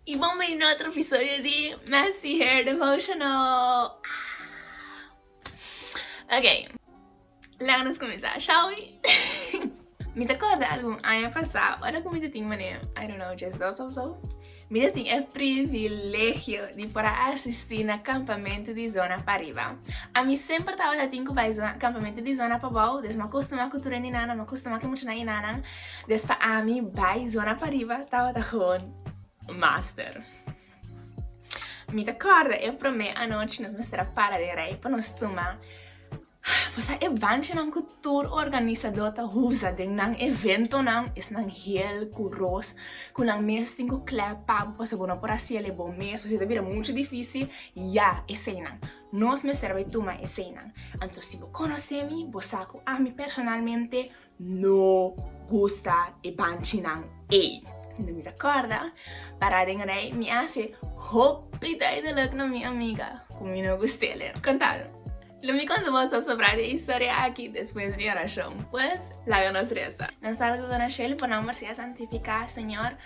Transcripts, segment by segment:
E bem-vindo a outro episódio de Messy Hair Devotional. Ok, vamos começar, shall we? Me recorda algum ano passado, agora como eu tenho, I don't know, just those ou so. Me tenho o privilégio de poder assistir no acampamento de zona para riba. A mim sempre estava tendo que ir acampamento de zona para baixo, desde uma costuma a cultura de nana, uma costuma que muito na inana, desde para a mim vai zona para riba, estava gewoon master. Me recorda, eu prometi a noite nós mostrar para de rei, para nós tomar. Você é Banchi ng tour organizador ta husa din ng evento ng is ng heel kuros kunang mes tingo klepa para bueno para si ele bom mes você deve muito difícil ya escena nós me serve tuma escena então se você conhece me você sabe a mim personalmente no gusta e Banchi ng não me acorda para dengarei me hace hopita de look na minha amiga como não gostei ler cantar. Lo me cuando vos a sobrar de historia aquí después de oración, pues la ganas reza. Nos está dando una shell por nombre sea santificada, Señor.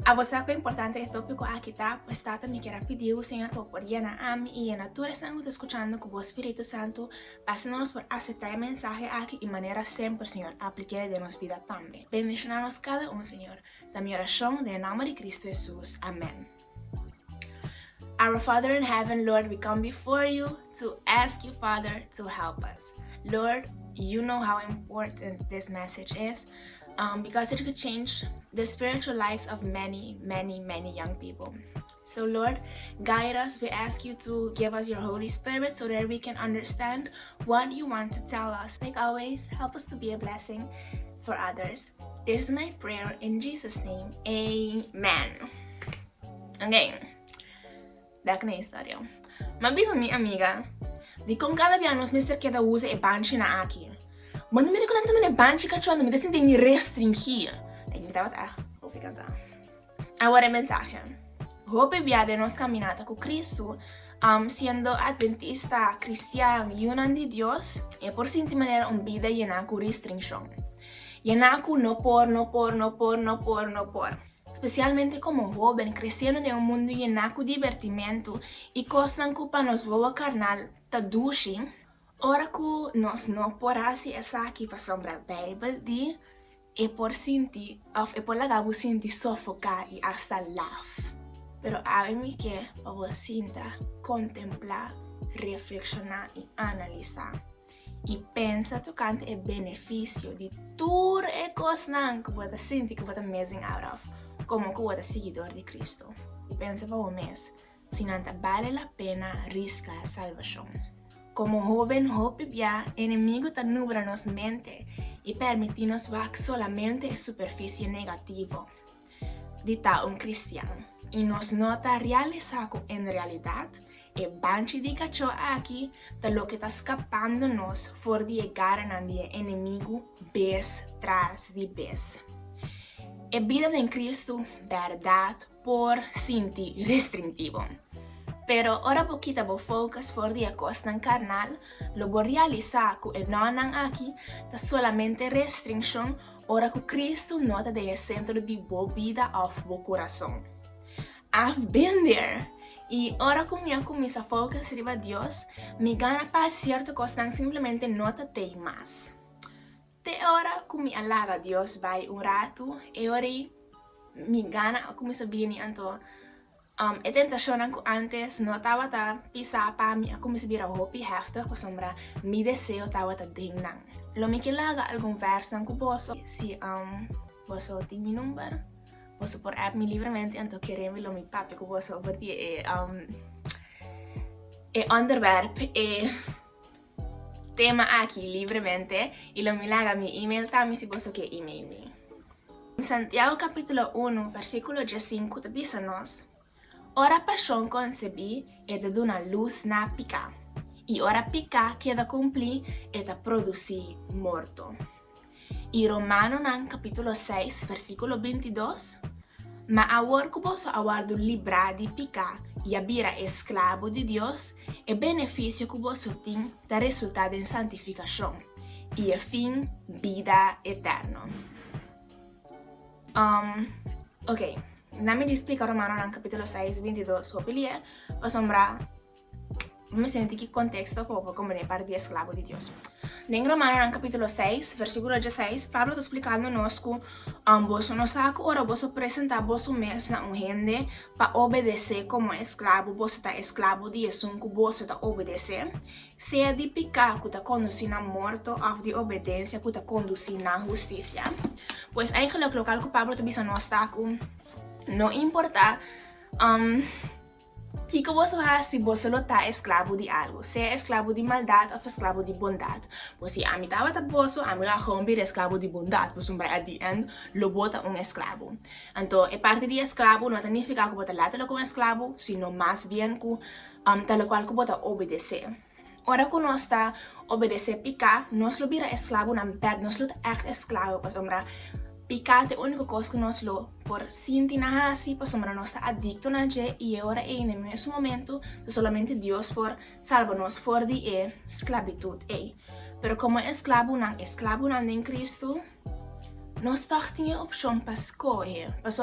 A vos es importante este tópico aquí está, pues tata me quiera pedir, Señor, por llena a mí y llena tú eres escuchando con vos Espíritu Santo, pásanos por aceptar el mensaje aquí y manera siempre, Señor, aplique de nos vida también. Bendicionanos cada uno, Señor. Da mi oración de nombre de Cristo Jesús. Amén. Our Father in heaven, Lord, we come before you to ask you, Father, to help us. Lord, you know how important this message is because it could change the spiritual lives of many, many, many young people. So, Lord, guide us. We ask you to give us your Holy Spirit so that we can understand what you want to tell us. Like always, help us to be a blessing for others. This is my prayer in Jesus' name. Amen. Okay. Back na história. Mabisa minha amiga, de com cada vez nos mister que da usa e Banchi na aqui. Mas não me reconecta me Banchi kacho, não me deixa me restringir. Aí me tava vou ficar já. Agora mensaje. Hope viade nos caminata com Cristo, sendo adventista, cristiano, yunan de Dios, e por sinti maneira vida llena com restrição. Llena com no por. Especialmente como joven, creciendo en un mundo lleno de divertimento y cosas que para nos voa carnal tadushi, ora que nos no por así esa aquí para sombra Beibel di e por sinti, e por la gabu sinti sofocar y hasta laugh. Pero a mí que para sinta, contemplar, reflexionar y analizar. E pensa tocante el beneficio de todas las cosas que pueda sentir que pueda amazing out of. Como que você é seguidor de Cristo. E pensa para o mês, se não vale a pena riscar a salvação. Como jovem, hope bia, inimigo está nubla nos mente e permite-nos ver solamente a superfície negativa de tal cristiano. E nos nota realizar em realidade e Banchi de kacho aqui de lo que está escapando-nos for de chegar na inimigo vez tras de vez. E vida em Cristo, verdade, por sentir restritivo. Pero ora poquita bo focus for di costa carnal, lo bo realizar que non aqui da solamente restriction, ora que Cristo nota de centro di bo vida of bo coração. I've been there. E ora como eu começo a focus riba Deus, me gana para certo costa simplesmente nota te mais. Te ora kung alaga Dios by un rato e ori mi gana kung sabihin anto e tentasyon ko antes no tawa ta pisa pa mi kung sabira hopi hefta ko sombra mi deseo tawa ta dingnan. Lo mi kilaga algún vèrsnan ko boso si boso ting mi number boso por app mi libremente anto keremi lo mi papi ko boso perdi e underverb e tema aquí libremente y lo milaga mi email también si vos que email me. En Santiago capítulo 1 versículo 5 te dice nos, ora pasión concebí e de una luz na pica, y ora pica queda cumplir e da producir morto. Y Romano nan capítulo 6 versículo 22, ma awar que vos aguardo libra di pica e abira esclavo de Deus, e benefício que vos tem da resultado em santificação e a fim vida eterno. Ok, nami explica Romanos capítulo 6, 22, opilie, o sombra, me senti que contexto poco como de parte de esclavo de Dios. En Romanos capítulo 6, versículo 16, Pablo está explicando-nos que vos no saco ora vos apresentar vos mesmo na gente para obedecer como esclavo, vos está esclavo de isso que vos está obedecer, seja de pecado que está conduzindo a morte ou de obediência que está conduzindo a justiça. Pois eigenlijk local que Pablo está nos está não importa que vos faz se você não está esclavo de algo, seja esclavo de maldade ou esclavo de bondade. Pois se a mim estava tá bolso, a mim lá romper esclavo de bondade, pois at the end lo bota esclavo. Então, a parte de esclavo não significa que bota lá como esclavo, sino mais bem que tal qual que bota obedecer. Ora que nós está obedecer picar, nós lo vira esclavo na verdade, nós lo echt esclavo, pois picar é a única coisa que nós lo por sentir assim, pois nós está adicto na je e agora é no mesmo momento solamente Deus por salvar-nos fora de esclavitud. Pero como esclavo não em Cristo, nós temos a opção para escolher, pois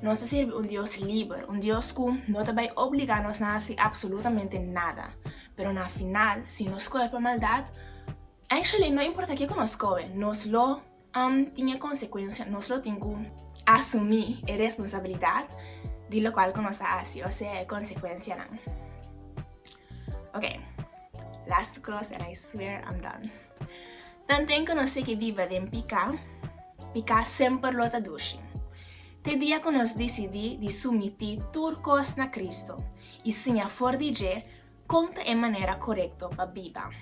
nós serve Deus livre, Deus que não vai obrigar-nos a fazer absolutamente nada. Pero na final, se nós escolher para maldade, actually não importa o que nós escolher, nós lo tinha consequência, nós lo temos que assumir a responsabilidade de lo qual que nós fazemos, ou seja, a consequência não. Ok, last cross and I swear I'm done. Tanto que nós sei que viva de picar sempre lo traduz. Te dia que nós decidimos de submeter tudo coisa na Cristo e siña fora de je, conta a maneira correta para viver.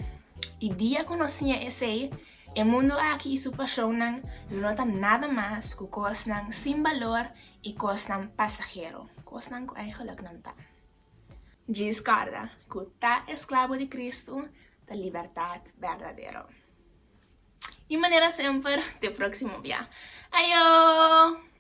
E dia que nós siña esse, o mundo aqui e sua paixão não nota nada mais que coisas sem valor e coisas passageiro, coisas que eigenlijk não está. Discorda que está esclavo de Cristo da liberdade verdadeira. E maneira sempre, até o próximo dia. Ayo!